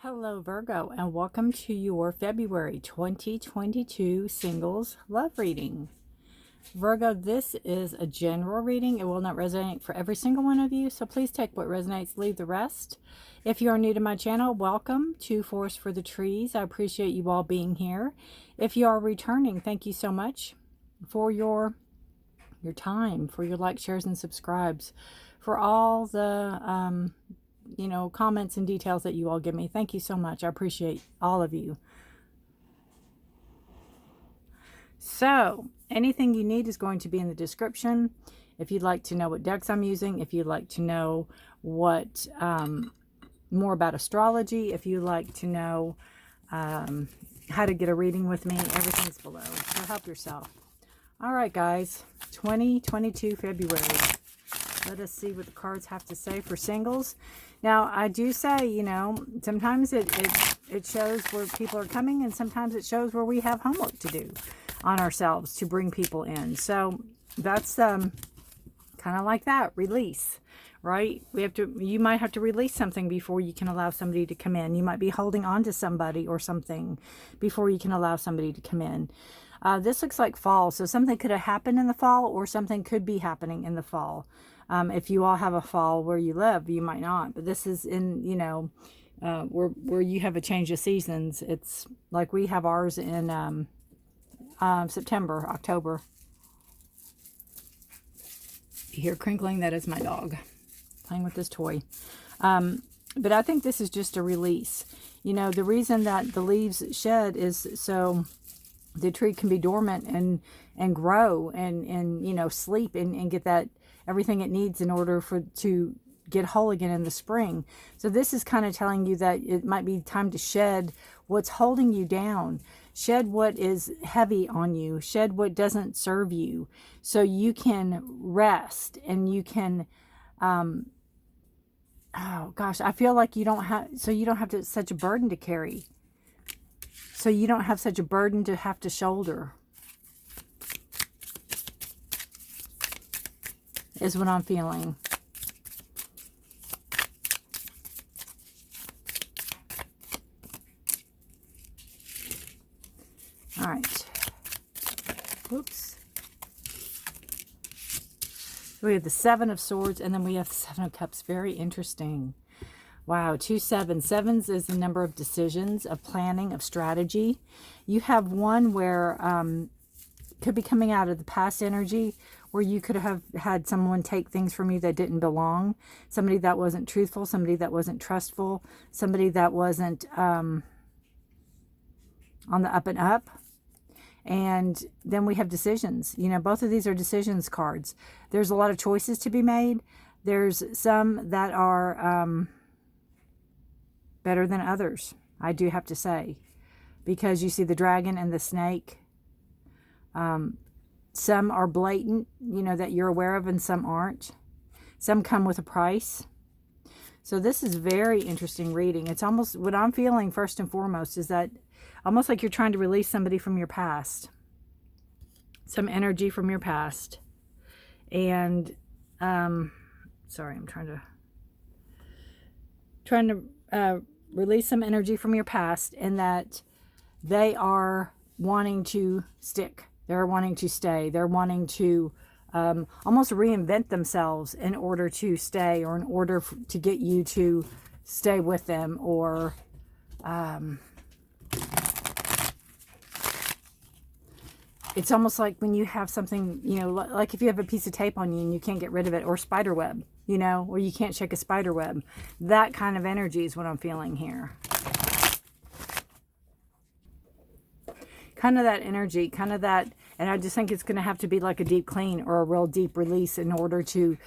Hello Virgo, and welcome to your February 2022 singles love reading. Virgo, this is a general reading. It will not resonate for every single one of you, so please take what resonates, leave the rest. If you are new to my channel, welcome to Forest for the Trees. I appreciate you all being here. If you are returning, thank you so much for your time, for your likes, shares, and subscribes, for all the comments and details that you all give me. Thank you so much. I appreciate all of you. So anything you need is going to be in the description. If you'd like to know what decks I'm using, if you'd like to know what more about astrology, if you'd like to know how to get a reading with me, everything's below. So help yourself. All right, guys, 2022 February. Let us see what the cards have to say for singles. Now, I do say, sometimes it shows where people are coming, and sometimes it shows where we have homework to do on ourselves to bring people in. So that's kind of like that, release, right? You might have to release something before you can allow somebody to come in. You might be holding on to somebody or something before you can allow somebody to come in. This looks like fall, so something could have happened in the fall, or something could be happening in the fall. If you all have a fall where you live, you might not. But this is in, where you have a change of seasons. It's like we have ours in September, October. You hear crinkling? That is my dog playing with this toy. But I think this is just a release. The reason that the leaves shed is so the tree can be dormant and grow and sleep and get that everything it needs in order to get whole again in the spring. So this is kind of telling you that it might be time to shed what's holding you down, shed what is heavy on you, shed what doesn't serve you, so you can rest and you can oh gosh, I feel like you don't have such a burden to carry. So you don't have such a burden to have to shoulder, is what I'm feeling. All right. Whoops. We have the Seven of Swords, and then we have the Seven of Cups. Very interesting. Wow, 2 7s. Sevens is the number of decisions, of planning, of strategy. You have one where could be coming out of the past energy, where you could have had someone take things from you that didn't belong. Somebody that wasn't truthful, somebody that wasn't trustful, somebody that wasn't on the up and up. And then we have decisions. Both of these are decisions cards. There's a lot of choices to be made. There's some that are better than others, I do have to say, because you see the dragon and the snake. Some are blatant, that you're aware of, and some aren't. Some come with a price. So this is very interesting reading. It's almost, what I'm feeling first and foremost is that almost like you're trying to release somebody from your past, some energy from your past. And sorry, I'm trying to release some energy from your past, and that they are wanting to stick. They're wanting to stay. They're wanting to almost reinvent themselves in order to stay, or in order to get you to stay with them, or it's almost like when you have something, like if you have a piece of tape on you and you can't get rid of it, or spider web, or you can't shake a spider web. That kind of energy is what I'm feeling here. Kind of that energy, kind of that, and I just think it's going to have to be like a deep clean or a real deep release in order to,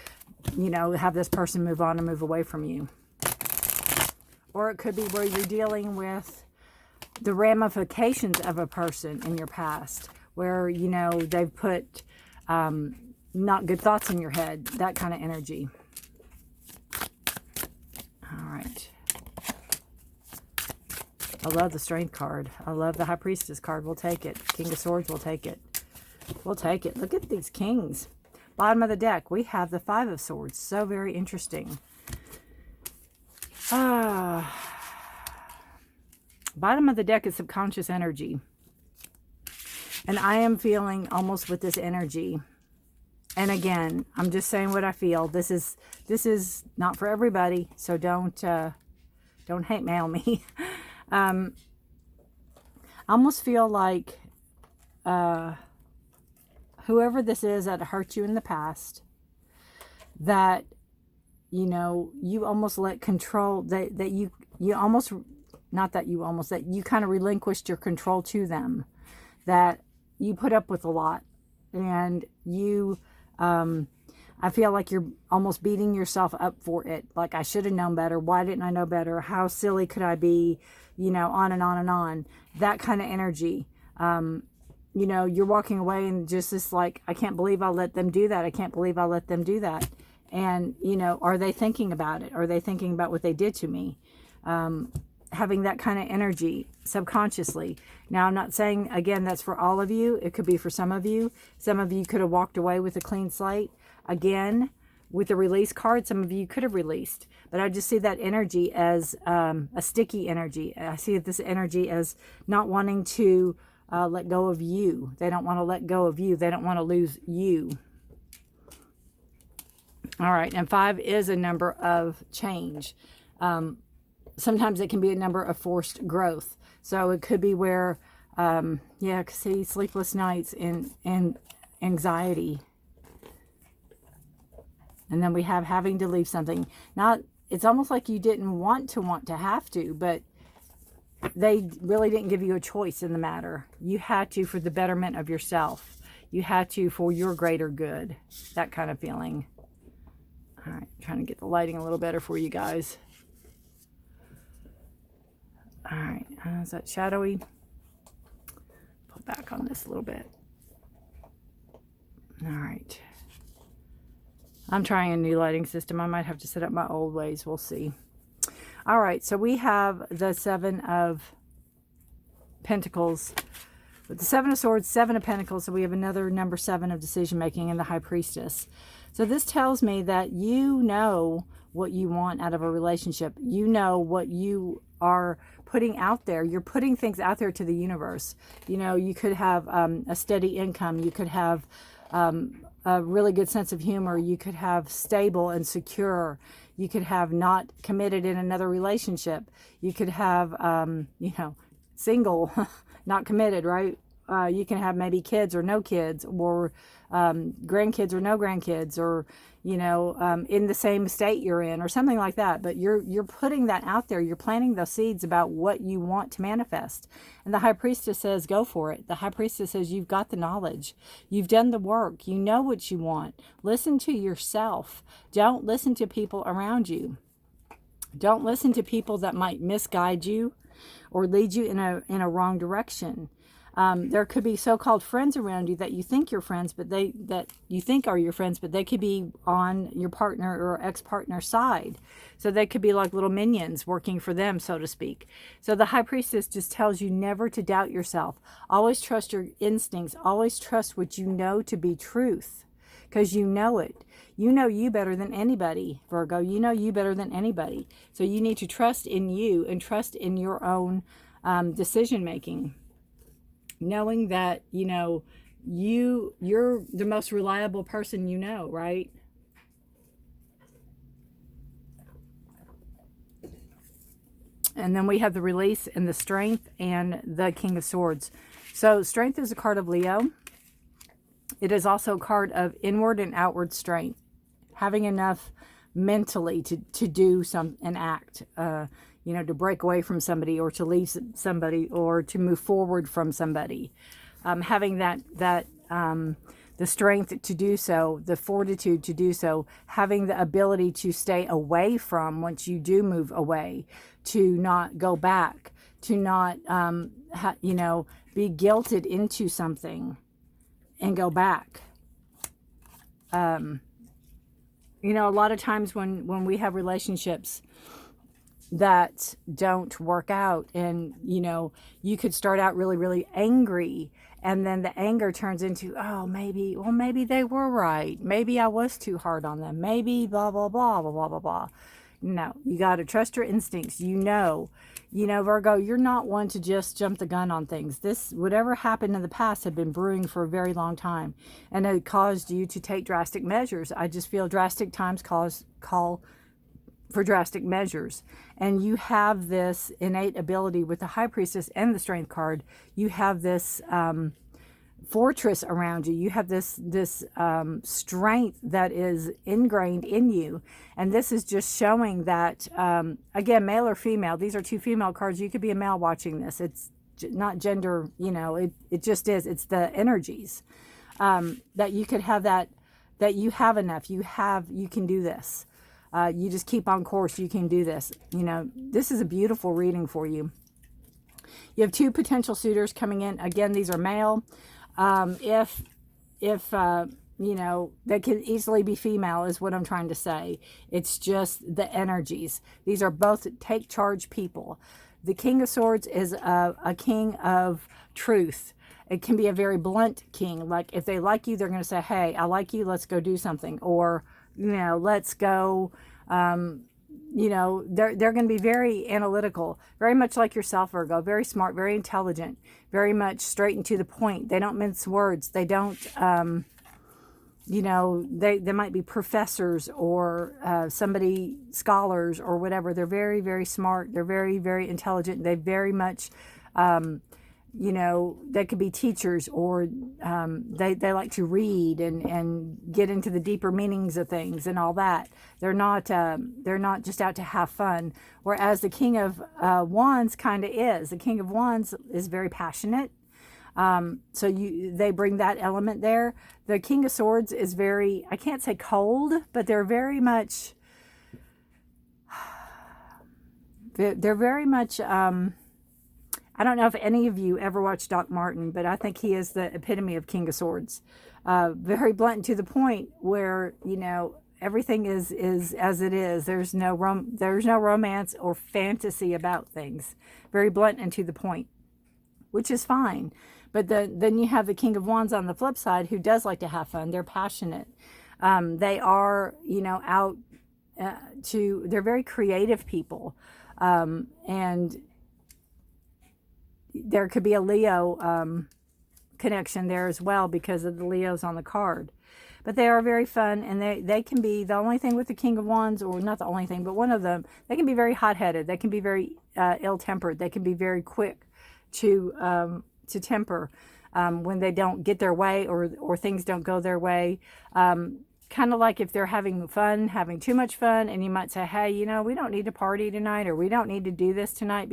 have this person move on and move away from you. Or it could be where you're dealing with the ramifications of a person in your past, where, they've put not good thoughts in your head, that kind of energy. All right. I love the Strength card. I love the High Priestess card. We'll take it. King of Swords, we'll take it. We'll take it. Look at these kings. Bottom of the deck, we have the Five of Swords. So very interesting. Bottom of the deck is subconscious energy. And I am feeling almost with this energy. And again, I'm just saying what I feel. This is not for everybody, so don't hate mail me. I almost feel like whoever this is that hurt you in the past, that you almost let control, that you almost, not that you almost, that you kind of relinquished your control to them, that you put up with a lot, and you I feel like you're almost beating yourself up for it. Like, I should have known better. Why didn't I know better? How silly could I be? On and on and on. That kind of energy. You're walking away and just this like, I can't believe I let them do that. I can't believe I let them do that. And, are they thinking about it? Are they thinking about what they did to me? Having that kind of energy subconsciously. Now, I'm not saying, again, that's for all of you. It could be for some of you. Some of you could have walked away with a clean slate. Again, with the release card, some of you could have released. But I just see that energy as a sticky energy. I see this energy as not wanting to let go of you. They don't want to let go of you. They don't want to lose you. All right, and 5 is a number of change. Sometimes it can be a number of forced growth. So it could be where, see, sleepless nights and anxiety. And then we have having to leave something. It's almost like you didn't want to have to, but they really didn't give you a choice in the matter. You had to for the betterment of yourself. You had to for your greater good. That kind of feeling. All right, trying to get the lighting a little better for you guys. All right, is that shadowy? Pull back on this a little bit. All right. I'm trying a new lighting system. I might have to set up my old ways. We'll see. All right, so we have the 7 of Pentacles. With the 7 of Swords, 7 of Pentacles, so we have another number 7 of decision making in the High Priestess. So this tells me that you know what you want out of a relationship. You know what you are putting out there. You're putting things out there to the universe. You could have a steady income. You could have a really good sense of humor. You could have stable and secure. You could have not committed in another relationship. You could have, single, not committed, right? You can have maybe kids or no kids, or grandkids or no grandkids, or in the same state you're in, or something like that. But you're putting that out there. You're planting those seeds about what you want to manifest. And the High Priestess says, go for it. The High Priestess says, you've got the knowledge. You've done the work. You know what you want. Listen to yourself. Don't listen to people around you. Don't listen to people that might misguide you or lead you in a wrong direction. There could be so-called friends around you that you think you're friends, but that you think are your friends, but they could be on your partner or ex-partner's side. So they could be like little minions working for them, so to speak. So the High Priestess just tells you never to doubt yourself. Always trust your instincts. Always trust what you know to be truth, because you know it. You know you better than anybody, Virgo. You know you better than anybody. So you need to trust in you and trust in your own decision making. Knowing that, you're the most reliable person right? And then we have the release and the strength and the King of Swords. So strength is a card of Leo. It is also a card of inward and outward strength. Having enough mentally to do an act, to break away from somebody, or to leave somebody, or to move forward from somebody. Having the strength to do so, the fortitude to do so, having the ability to stay away from once you do move away, to not go back, to not, be guilted into something and go back. A lot of times when we have relationships that don't work out, and you could start out really, really angry, and then the anger turns into, maybe they were right, maybe I was too hard on them, maybe blah blah blah blah blah blah blah. No, you got to trust your instincts. Virgo, you're not one to just jump the gun on things. Whatever happened in the past had been brewing for a very long time, and it caused you to take drastic measures. I just feel drastic times call for drastic measures. And you have this innate ability with the High Priestess and the Strength card. You have this fortress around you. You have this strength that is ingrained in you, and this is just showing that again, male or female. These are two female cards. You could be a male watching this. It's not gender. It just is. It's the energies that you could have that you have enough. You can do this. You just keep on course. You can do this. This is a beautiful reading for you. You have two potential suitors coming in. Again, these are male. If they can easily be female is what I'm trying to say. It's just the energies. These are both take charge people. The King of Swords is a king of truth. It can be a very blunt king. Like if they like you, they're going to say, hey, I like you. Let's go do something. Or, let's go, they're going to be very analytical, very much like yourself, Virgo, very smart, very intelligent, very much straight and to the point. They don't mince words. They don't, they might be professors or scholars or whatever. They're very, very smart. They're very, very intelligent. They very much, they could be teachers, or they like to read and get into the deeper meanings of things and all that. They're not just out to have fun. Whereas the King of Wands kind of is. The King of Wands is very passionate. So they bring that element there. The King of Swords is very, I can't say cold, but they're very much, I don't know if any of you ever watched Doc Martin, but I think he is the epitome of King of Swords. Very blunt and to the point, where everything is as it is. There's no romance or fantasy about things. Very blunt and to the point, which is fine. But then you have the King of Wands on the flip side, who does like to have fun. They're passionate. They are out they're very creative people, and there could be a Leo connection there as well, because of the Leos on the card. But they are very fun, and they can be, the only thing with the King of Wands, or not the only thing, but one of them, they can be very hot-headed. They can be very ill-tempered. They can be very quick to temper when they don't get their way, or things don't go their way. Kind of like if they're having too much fun, and you might say, hey, we don't need to party tonight, or we don't need to do this tonight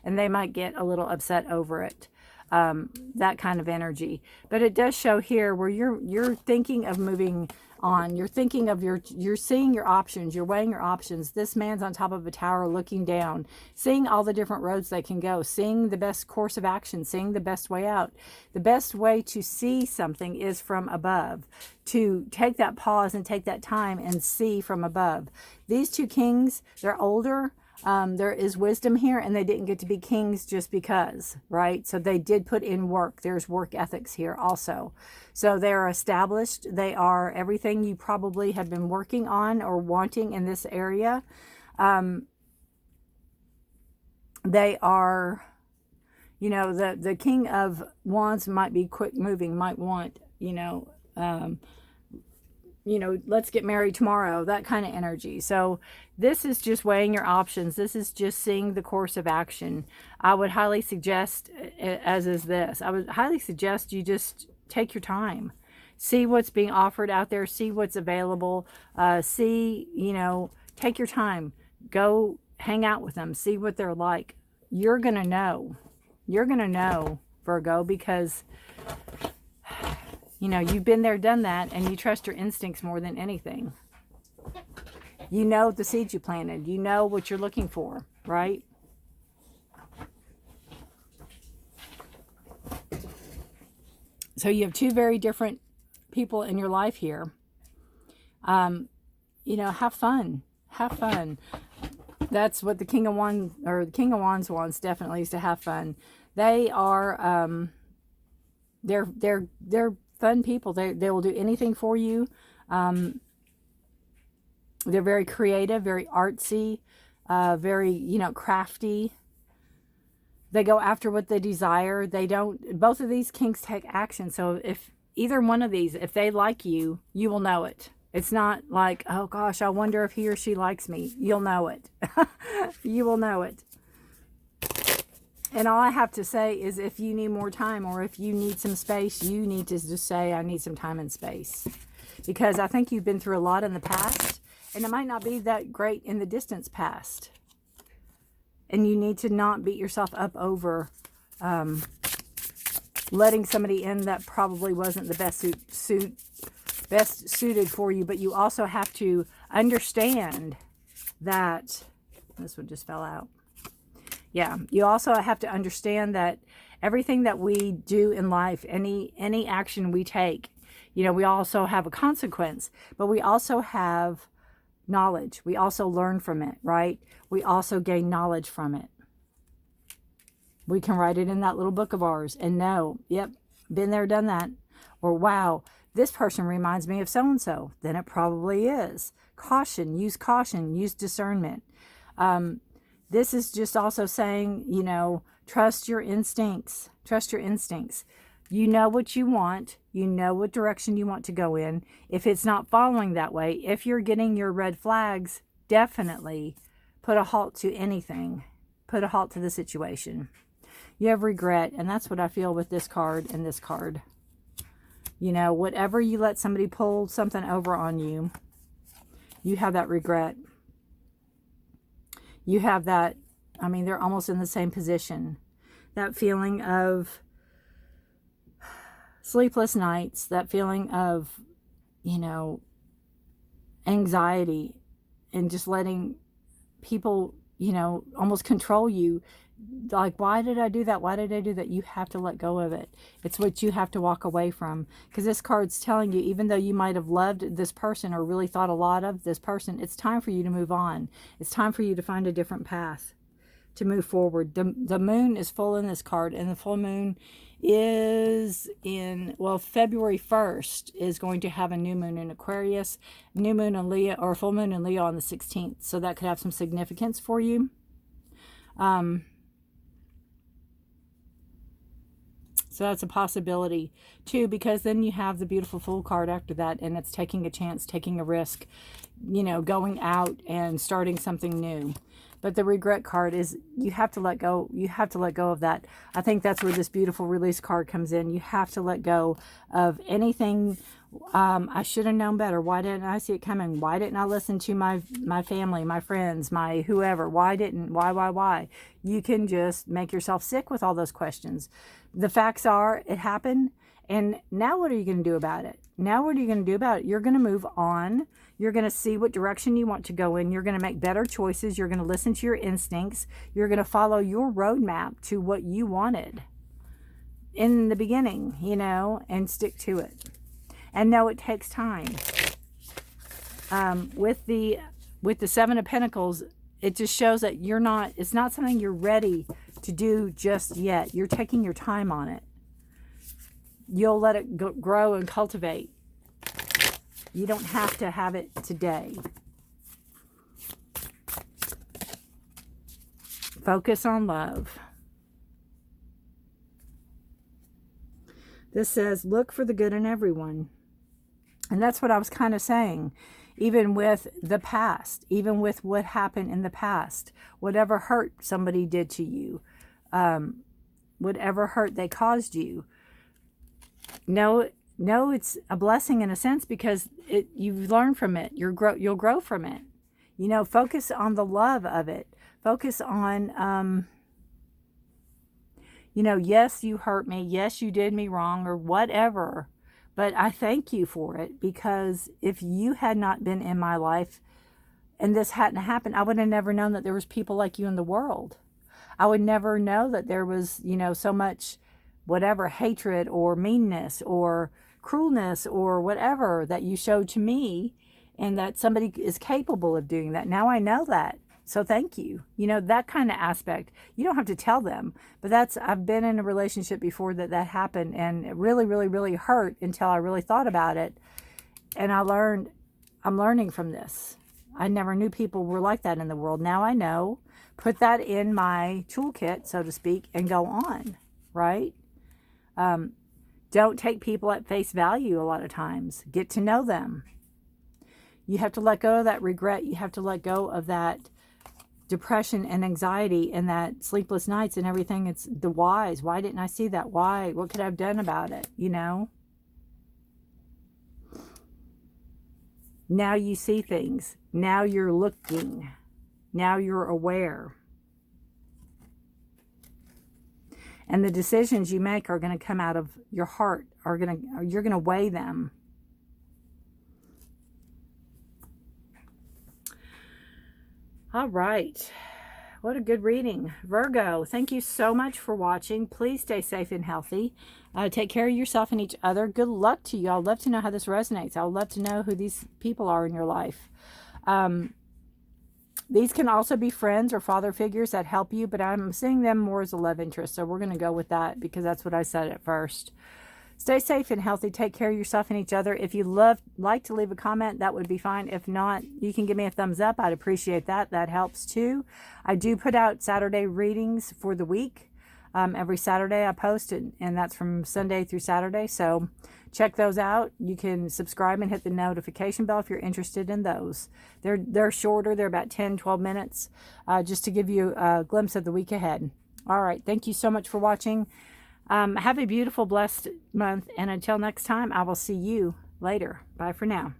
and they might get a little upset over it. That kind of energy. But it does show here where you're thinking of moving on. You're thinking of you're seeing your options. You're weighing your options. This man's on top of a tower looking down, seeing all the different roads they can go, seeing the best course of action, seeing the best way out. The best way to see something is from above, to take that pause and take that time and see from above. These two kings, they're older. There is wisdom here, and they didn't get to be kings just because, right? So they did put in work. There's work ethics here also. So they're established. They are everything you probably have been working on or wanting in this area. They are, the King of Wands might be quick moving, might want, let's get married tomorrow, that kind of energy. So this is just weighing your options. This is just seeing the course of action. I would highly suggest, I would highly suggest you just take your time. See what's being offered out there. See what's available. Take your time. Go hang out with them. See what they're like. You're going to know. You're going to know, Virgo, because you've been there, done that, and you trust your instincts more than anything. You know the seeds you planted. You know what you're looking for, right? So you have two very different people in your life here. Have fun. Have fun. That's what the King of Wands, or the King of Wands wants, definitely, is to have fun. They are, they're fun people. They will do anything for you. They're very creative, very artsy, very, you know, crafty. They go after what they desire. They don't, both of these kinks take action. So if either one of these, if they like you, you will know it. It's not like, oh gosh, I wonder if he or she likes me. You'll know it. You will know it. And all I have to say is if you need more time or if you need some space, you need to just say, I need some time and space. Because I think you've been through a lot in the past, and it might not be that great in the distance past. And you need to not beat yourself up over letting somebody in that probably wasn't the best suited for you. But you also have to understand that, this one just fell out. Yeah, you also have to understand that everything that we do in life, any action we take, you know, we also have a consequence, but we also have knowledge. We also learn from it, right? We also gain knowledge from it. We can write it in that little book of ours and know, yep, been there, done that. Or, wow, this person reminds me of so-and-so. Then it probably is. Caution, use discernment. This is just also saying, you know, trust your instincts. Trust your instincts. You know what you want. You know what direction you want to go in. If it's not following that way, if you're getting your red flags, definitely put a halt to anything. Put a halt to the situation. You have regret, and that's what I feel with this card and this card. You know, whatever you let somebody pull something over on you, you have that regret. You have that, I mean, they're almost in the same position. That feeling of sleepless nights, that feeling of, you know, anxiety, and just letting people, you know, almost control you. Like, why did I do that? Why did I do that? You have to let go of it. It's what you have to walk away from. Because this card's telling you, even though you might have loved this person or really thought a lot of this person, it's time for you to move on. It's time for you to find a different path to move forward. The moon is full in this card, and the full moon is in, well, February 1st is going to have a new moon in Aquarius, new moon in Leo, or full moon in Leo on the 16th. So that could have some significance for you. So that's a possibility too, because then you have the beautiful Fool card after that, and it's taking a chance, taking a risk, you know, going out and starting something new. But the regret card is, you have to let go. You have to let go of that. I think that's where this beautiful release card comes in. You have to let go of anything. I should have known better. Why didn't I see it coming? Why didn't I listen to my family, my friends, my whoever? Why? You can just make yourself sick with all those questions. The facts are, it happened. And now what are you going to do about it? Now what are you going to do about it? You're going to move on. You're going to see what direction you want to go in. You're going to make better choices. You're going to listen to your instincts. You're going to follow your roadmap to what you wanted in the beginning, you know, and stick to it. And know it takes time. With the Seven of Pentacles, it just shows that it's not something you're ready to do just yet. You're taking your time on it. You'll let it grow and cultivate. You don't have to have it today. Focus on love. This says, look for the good in everyone. And that's what I was kind of saying. Even with the past, even with what happened in the past, whatever hurt somebody did to you, whatever hurt they caused you, know it's a blessing in a sense, because you've learned from it. You'll grow from it. You know, focus on the love of it. Focus on, you know, yes, you hurt me. Yes, you did me wrong or whatever. But I thank you for it, because if you had not been in my life and this hadn't happened, I would have never known that there was people like you in the world. I would never know that there was, you know, so much whatever hatred or meanness or cruelness or whatever that you showed to me, and that somebody is capable of doing that. Now I know that. So thank you. You know, that kind of aspect. You don't have to tell them, but I've been in a relationship before that happened, and it really, really, really hurt until I really thought about it. And I'm learning from this. I never knew people were like that in the world. Now I know. Put that in my toolkit, so to speak, and go on, right? Don't take people at face value a lot of times. Get to know them. You have to let go of that regret. You have to let go of that depression and anxiety and that sleepless nights and everything. It's the whys. Why didn't I see that? Why? What could I have done about it? You know? Now you see things. Now you're looking. Now you're aware. And the decisions you make are going to come out of your heart. You're going to weigh them. All right. What a good reading. Virgo, thank you so much for watching. Please stay safe and healthy. Take care of yourself and each other. Good luck to you. I'd love to know how this resonates. I'd love to know who these people are in your life. These can also be friends or father figures that help you, but I'm seeing them more as a love interest. So we're going to go with that because that's what I said at first. Stay safe and healthy. Take care of yourself and each other. If you like to leave a comment, that would be fine. If not, you can give me a thumbs up. I'd appreciate that. That helps too. I do put out Saturday readings for the week. Every Saturday I post it, and that's from Sunday through Saturday. So check those out. You can subscribe and hit the notification bell if you're interested in those. They're shorter. They're about 10-12 minutes, just to give you a glimpse of the week ahead. All right. Thank you so much for watching. Have a beautiful, blessed month. And until next time, I will see you later. Bye for now.